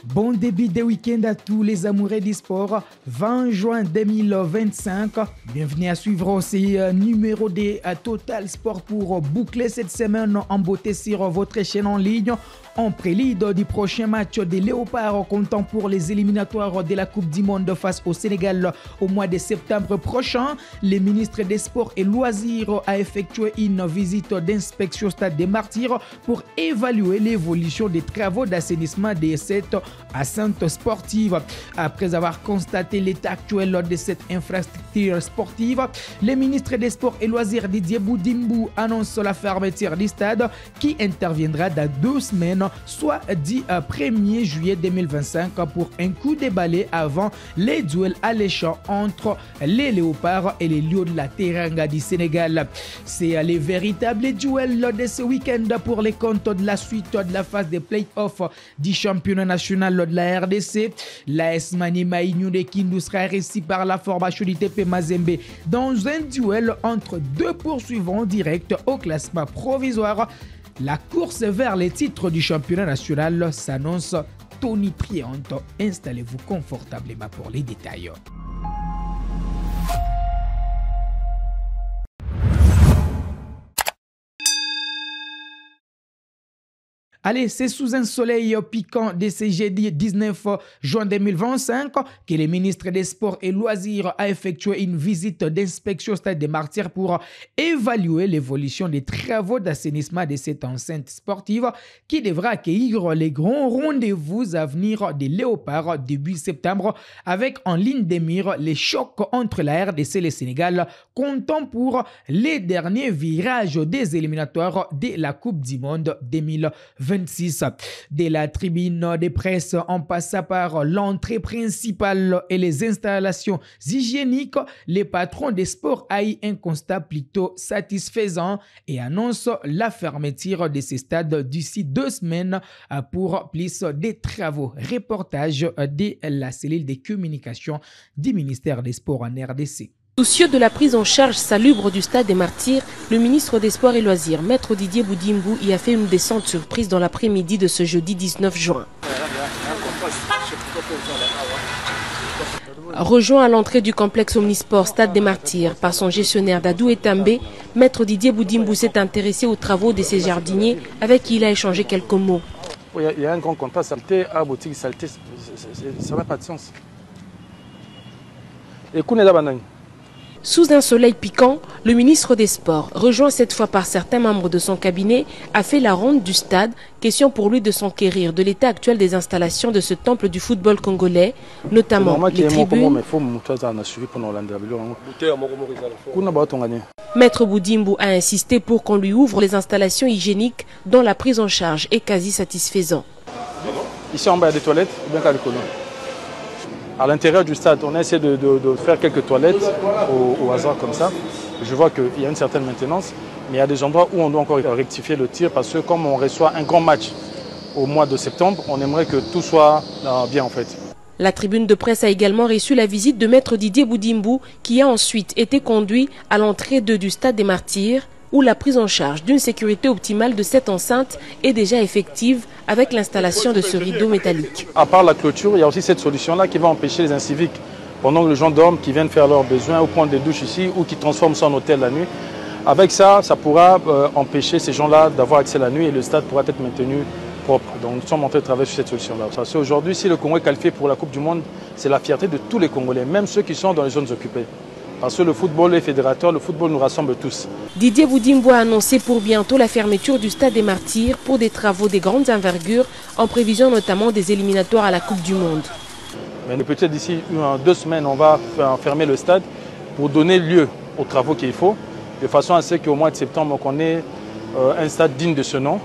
Bon début de week-end à tous les amoureux du sport. 20 juin 2025. Bienvenue à suivre ce numéro de Total Sport pour boucler cette semaine en beauté sur votre chaîne en ligne. En prélude du prochain match des Léopards comptant pour les éliminatoires de la Coupe du Monde face au Sénégal au mois de septembre prochain, le ministre des Sports et Loisirs a effectué une visite d'inspection au Stade des Martyrs pour évaluer l'évolution des travaux d'assainissement de cette enceinte sportive. Après avoir constaté l'état actuel de cette infrastructure sportive, le ministre des Sports et Loisirs Didier Boudimbu annonce la fermeture du stade qui interviendra dans 2 semaines, soit du 1er juillet 2025 pour un coup de balai avant les duels alléchants entre les Léopards et les Lions de la Teranga du Sénégal. C'est le véritable duel de ce week-end pour les comptes de la suite de la phase des play-offs du championnat national de la RDC. L'AS Maniema Union de Kindu sera reçu par la formation du TP Mazembe dans un duel entre 2 poursuivants directs au classement provisoire. La course vers les titres du championnat national s'annonce tonitruante. Installez-vous confortablement pour les détails. Allez, c'est sous un soleil piquant de ce jeudi 19 juin 2025 que le ministre des Sports et Loisirs a effectué une visite d'inspection au Stade des Martyrs pour évaluer l'évolution des travaux d'assainissement de cette enceinte sportive qui devra accueillir les grands rendez-vous à venir des Léopards début septembre avec en ligne de mire les chocs entre la RDC et le Sénégal comptant pour les derniers virages des éliminatoires de la Coupe du Monde 2026. De la tribune de presse en passant par l'entrée principale et les installations hygiéniques, les patrons des sports a eu un constat plutôt satisfaisant et annonce la fermeture de ces stades d'ici 2 semaines pour plus de travaux. Reportage de la cellule de communication du ministère des Sports en RDC. Soucieux de la prise en charge salubre du Stade des Martyrs, le ministre des Sports et Loisirs, Maître Didier Boudimbu, y a fait une descente surprise dans l'après-midi de ce jeudi 19 juin. Rejoint à l'entrée du complexe Omnisport Stade des Martyrs par son gestionnaire Dadou Etambé, Maître Didier Boudimbu s'est intéressé aux travaux de ses jardiniers avec qui il a échangé quelques mots. Il y a un grand contraste, saleté à boutique, saleté, ça n'a pas de sens. Et sous un soleil piquant, le ministre des Sports, rejoint cette fois par certains membres de son cabinet, a fait la ronde du stade, question pour lui de s'enquérir de l'état actuel des installations de ce temple du football congolais, notamment les tribunes. Maître Boudimbu a insisté pour qu'on lui ouvre les installations hygiéniques dont la prise en charge est quasi satisfaisante. Ici en bas, il y a des toilettes, bien qu'à l'école. À l'intérieur du stade, on a essayé de faire quelques toilettes au hasard comme ça. Je vois qu'il y a une certaine maintenance, mais il y a des endroits où on doit encore rectifier le tir parce que comme on reçoit un grand match au mois de septembre, on aimerait que tout soit bien en fait. La tribune de presse a également reçu la visite de Maître Didier Boudimbu qui a ensuite été conduit à l'entrée du Stade des Martyrs où la prise en charge d'une sécurité optimale de cette enceinte est déjà effective avec l'installation de ce rideau métallique. À part la clôture, il y a aussi cette solution-là qui va empêcher les inciviques, pendant que les gens dorment, qui viennent faire leurs besoins ou prendre des douches ici ou qui transforment ça en hôtel la nuit. Avec ça, ça pourra empêcher ces gens-là d'avoir accès la nuit et le stade pourra être maintenu propre. Donc nous sommes en train de travailler sur cette solution-là. Parce qu'aujourd'hui, si le Congo est qualifié pour la Coupe du Monde, c'est la fierté de tous les Congolais, même ceux qui sont dans les zones occupées. Parce que le football est fédérateur, le football nous rassemble tous. Didier Boudimbu a annoncé pour bientôt la fermeture du Stade des Martyrs pour des travaux de grandes envergures, en prévision notamment des éliminatoires à la Coupe du Monde. Mais peut-être d'ici 2 semaines, on va fermer le stade pour donner lieu aux travaux qu'il faut, de façon à ce qu'au mois de septembre, on ait un stade digne de ce nom,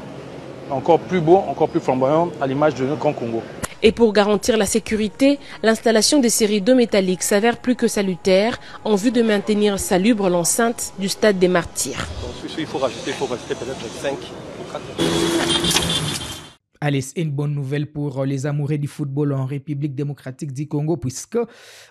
encore plus beau, encore plus flamboyant, à l'image de notre Grand Congo. Et pour garantir la sécurité, l'installation des rideaux métalliques s'avère plus que salutaire en vue de maintenir salubre l'enceinte du Stade des Martyrs. Donc, il faut rajouter peut-être 5 ou 4. Allez, c'est une bonne nouvelle pour les amoureux du football en République démocratique du Congo puisque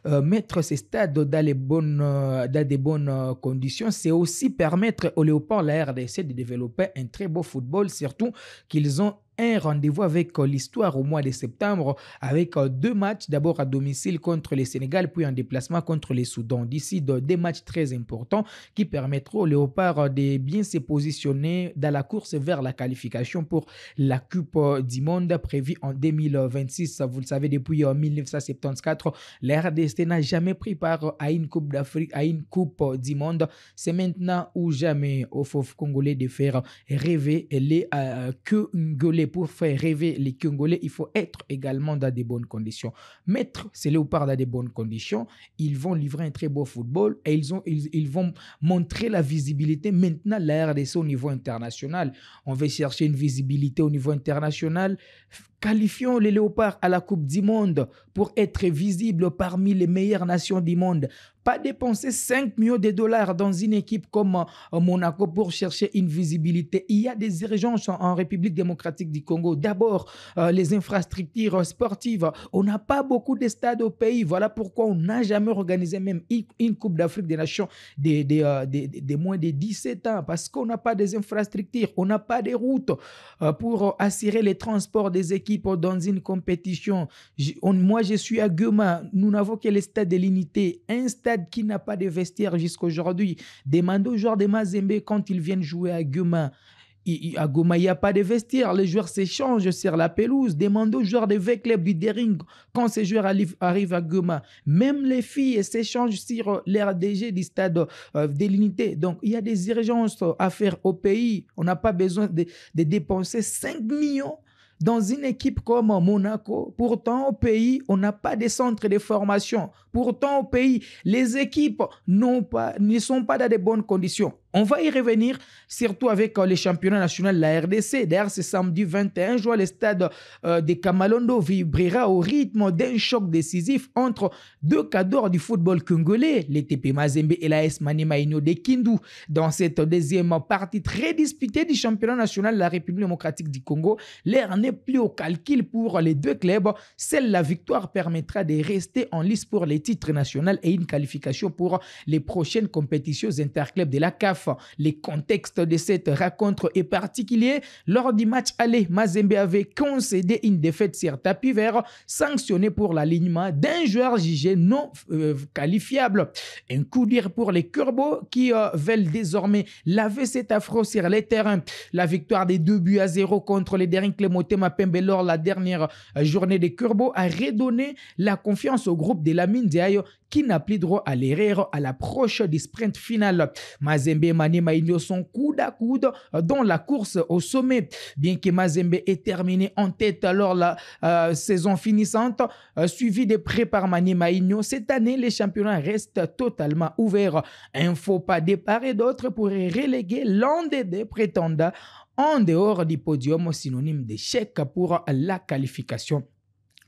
mettre ces stades dans des bonnes conditions, c'est aussi permettre aux Léopards, la RDC, de développer un très beau football, surtout qu'ils ont un rendez-vous avec l'histoire au mois de septembre avec 2 matchs, d'abord à domicile contre le Sénégal, puis en déplacement contre le Soudan. D'ici des matchs très importants qui permettront aux Léopards de bien se positionner dans la course vers la qualification pour la Coupe du Monde prévue en 2026. Vous le savez, depuis 1974, la RDC n'a jamais pris part à une Coupe d'Afrique, à une Coupe du Monde. C'est maintenant ou jamais au FOF congolais de faire rêver les Congolais. Pour faire rêver les Congolais, il faut être également dans de bonnes conditions. Mettre ces Léopards dans de bonnes conditions, ils vont livrer un très beau football et ils vont montrer la visibilité maintenant la RDC au niveau international. On va chercher une visibilité au niveau international. Qualifions les Léopards à la Coupe du Monde pour être visibles parmi les meilleures nations du monde. Pas dépenser 5 millions de dollars dans une équipe comme Monaco pour chercher une visibilité. Il y a des urgences en République démocratique du Congo. D'abord, les infrastructures sportives. On n'a pas beaucoup de stades au pays. Voilà pourquoi on n'a jamais organisé même une Coupe d'Afrique des Nations de moins de 17 ans. Parce qu'on n'a pas des infrastructures, on n'a pas de routes pour assurer les transports des équipes dans une compétition. Moi, je suis à Goma. Nous n'avons que le stade de l'Unité. Un stade qui n'a pas de vestiaire jusqu'à aujourd'hui. Demandez aux joueurs de Mazembe quand ils viennent jouer à Goma. À Goma, il n'y a pas de vestiaire. Les joueurs s'échangent sur la pelouse. Demandez aux joueurs de V-Club du Dering quand ces joueurs arrivent à Goma. Même les filles s'échangent sur l'RDG du stade de l'Unité. Donc, il y a des urgences à faire au pays. On n'a pas besoin de dépenser 5 millions dans une équipe comme Monaco. Pourtant, au pays, on n'a pas de centre de formation. Pourtant, au pays, les équipes ne sont pas dans de bonnes conditions. On va y revenir, surtout avec les championnats nationaux de la RDC. D'ailleurs, ce samedi 21 juin, le stade de Kamalondo vibrera au rythme d'un choc décisif entre 2 cadors du football congolais, les TP Mazembe et l'AS Maniema Union de Kindu. Dans cette deuxième partie très disputée du championnat national de la République démocratique du Congo, l'air n'est plus au calcul pour les 2 clubs. Seule la victoire permettra de rester en lice pour les titres nationaux et une qualification pour les prochaines compétitions interclubs de la CAF. Le contexte de cette rencontre est particulier. Lors du match aller, Mazembe avait concédé une défaite sur tapis vert, sanctionné pour l'alignement d'un joueur jugé non qualifiable. Un coup dur pour les Curbos qui veulent désormais laver cet affront sur les terrains. La victoire des 2-0 contre les Dering Motema Pembe lors de la dernière journée des Curbos a redonné la confiance au groupe de Lamine Diaye qui n'a plus droit à l'erreur à l'approche du sprint final. Mazembe et Maniema Union sont coude à coude dans la course au sommet. Bien que Mazembe ait terminé en tête lors de la saison finissante, suivi de près par Maniema Union, cette année, les championnats restent totalement ouverts. Un faux pas de part et d'autre pourrait reléguer l'un des 2 prétendants en dehors du podium, synonyme d'échec pour la qualification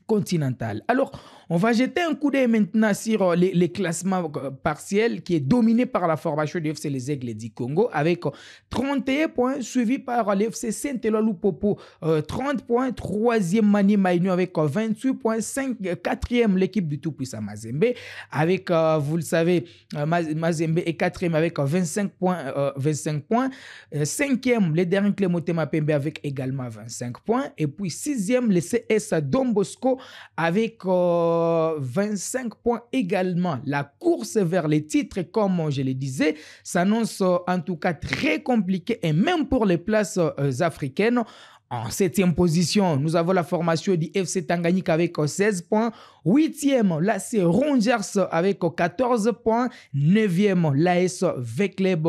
continentale. Alors, on va jeter un coup d'œil maintenant sur les classements partiels qui est dominé par la formation du FC Les Aigles du Congo avec 31 points, suivi par l'FC Saint-Éloi Lupopo, 30 points, 3e Maniema Union avec 28 points, 4e l'équipe du tout-puissant Mazembe avec, vous le savez, Mazembe est 4e avec 25 points, 5e les derniers Clé Motema Pembe avec également 25 points et puis 6e le CS Don Bosco avec 25 points également. La course vers les titres, comme je le disais, s'annonce en tout cas très compliquée et même pour les places africaines. En 7e position, nous avons la formation du FC Tanganyika avec 16 points. 8e, là c'est Rangers avec 14 points. 9e, l'AS V-Club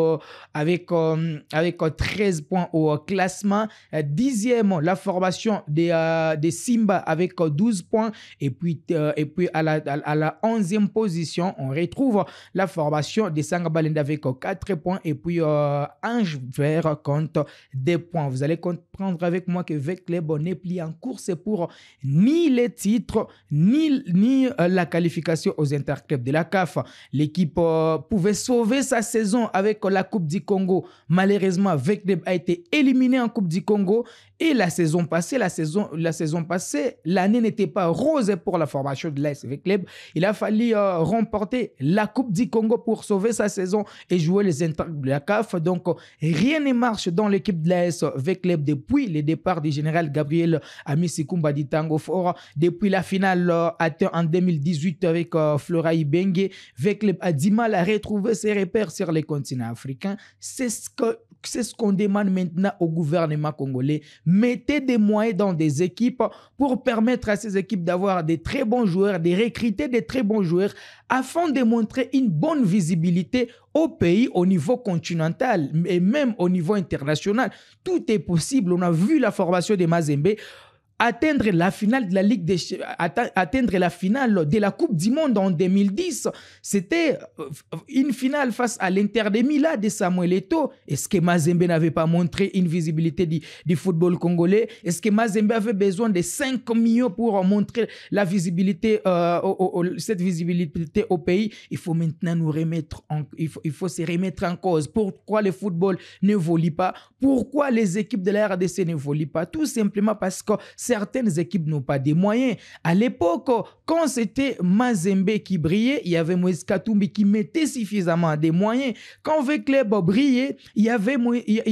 avec 13 points au classement. 10e, la formation des Simba avec 12 points. Et puis à la 11e position, on retrouve la formation des Sangabalenda avec 4 points. Et puis Ange Vert compte 2 points. Vous allez comprendre avec moi que V-Club n'est plus en course pour ni les titres, ni la qualification aux interclubs de la CAF. L'équipe pouvait sauver sa saison avec la Coupe du Congo. Malheureusement, V-Club a été éliminé en Coupe du Congo Et la saison passée, l'année n'était pas rose pour la formation de l'AS Club. Il a fallu remporter la Coupe du Congo pour sauver sa saison et jouer les intrigues de la CAF. Donc, rien ne marche dans l'équipe de l'AS Club depuis le départ du général Gabriel Amisikumba di Tango Fort. Depuis la finale atteinte en 2018 avec Flora Ibenge, Club a du mal à retrouver ses repères sur les continents africains. C'est ce qu'on demande maintenant au gouvernement congolais. Mettez des moyens dans des équipes pour permettre à ces équipes d'avoir des très bons joueurs, de recruter des très bons joueurs afin de montrer une bonne visibilité au pays au niveau continental et même au niveau international. Tout est possible. On a vu la formation de Mazembe atteindre la finale de la Ligue atteindre la finale de la Coupe du Monde en 2010. C'était une finale face à l'Inter de Milan de Samuel Eto'o. Est-ce que Mazembe n'avait pas montré une visibilité du football congolais? Est-ce que Mazembe avait besoin de 5 millions pour montrer la visibilité, cette visibilité au pays? Il faut maintenant nous remettre il faut se remettre en cause. Pourquoi le football ne évolue pas? Pourquoi les équipes de la RDC n'évoluent pas? Tout simplement parce que certaines équipes n'ont pas de moyens. À l'époque, quand c'était Mazembe qui brillait, il y avait Moïse Katumbi qui mettait suffisamment de moyens. Quand le club brillait, il y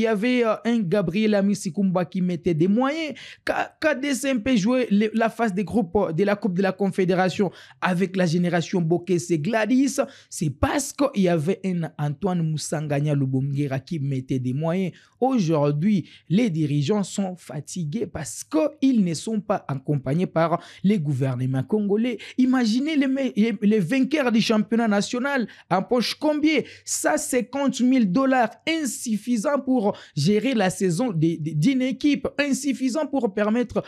avait un Gabriel Amisikumba qui mettait des moyens. Quand DSMP jouait la phase des groupes de la Coupe de la Confédération avec la génération Bokesse Gladys, c'est parce qu'il y avait un Antoine Moussanganya Lubomguera qui mettait des moyens. Aujourd'hui, les dirigeants sont fatigués parce qu'ils ne sont pas accompagnés par les gouvernements congolais. Imaginez les vainqueurs du championnat national en poche combien? Ça, $50,000 insuffisant pour gérer la saison d'une équipe, insuffisant pour permettre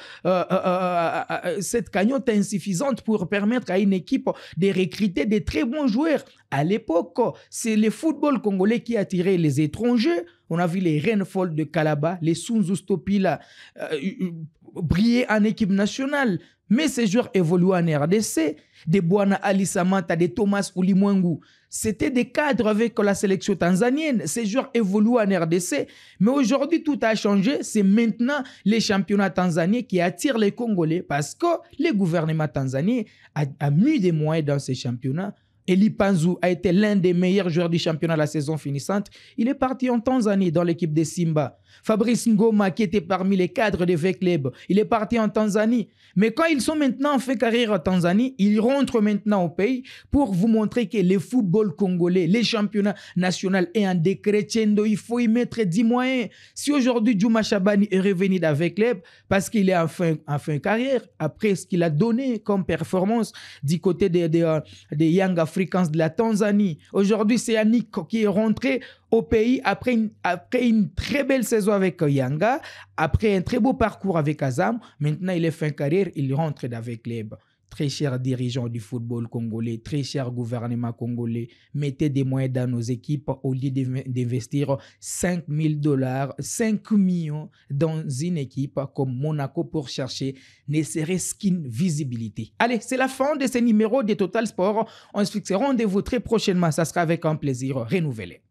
cette cagnotte insuffisante pour permettre à une équipe de recruter des très bons joueurs. À l'époque, c'est le football congolais qui attirait les étrangers. On a vu les Renfol de Kalaba, les Sunzu Stopila briller en équipe nationale. Mais ces joueurs évoluent en RDC. Des Bwana Ali Samanta, des Thomas Ulimwengu. C'était des cadres avec la sélection tanzanienne. Ces joueurs évoluent en RDC. Mais aujourd'hui, tout a changé. C'est maintenant les championnats tanzaniens qui attirent les Congolais parce que le gouvernement tanzanien a mis des moyens dans ces championnats. Eli Panzu a été l'un des meilleurs joueurs du championnat la saison finissante. Il est parti en Tanzanie dans l'équipe de Simba. Fabrice Ngoma, qui était parmi les cadres de Vecleb, il est parti en Tanzanie. Mais quand ils sont maintenant en fait carrière en Tanzanie, ils rentrent maintenant au pays pour vous montrer que le football congolais, les championnats nationaux est en décrescendo. Il faut y mettre 10 moyens. Si aujourd'hui Djouma Chabani est revenu d'Avecleb parce qu'il est en fin carrière, après ce qu'il a donné comme performance du côté des Young Africans de la Tanzanie. Aujourd'hui, c'est Yannick qui est rentré au pays après une très belle saison avec Yanga, après un très beau parcours avec Azam. Maintenant, il est fin carrière, il rentre avec Club. Très chers dirigeants du football congolais, très cher gouvernement congolais, mettez des moyens dans nos équipes au lieu d'investir $5,000, 5 millions dans une équipe comme Monaco pour chercher ne serait-ce qu'une visibilité. Allez, c'est la fin de ce numéro de Total Sport. On se fixe rendez-vous très prochainement. Ça sera avec un plaisir renouvelé.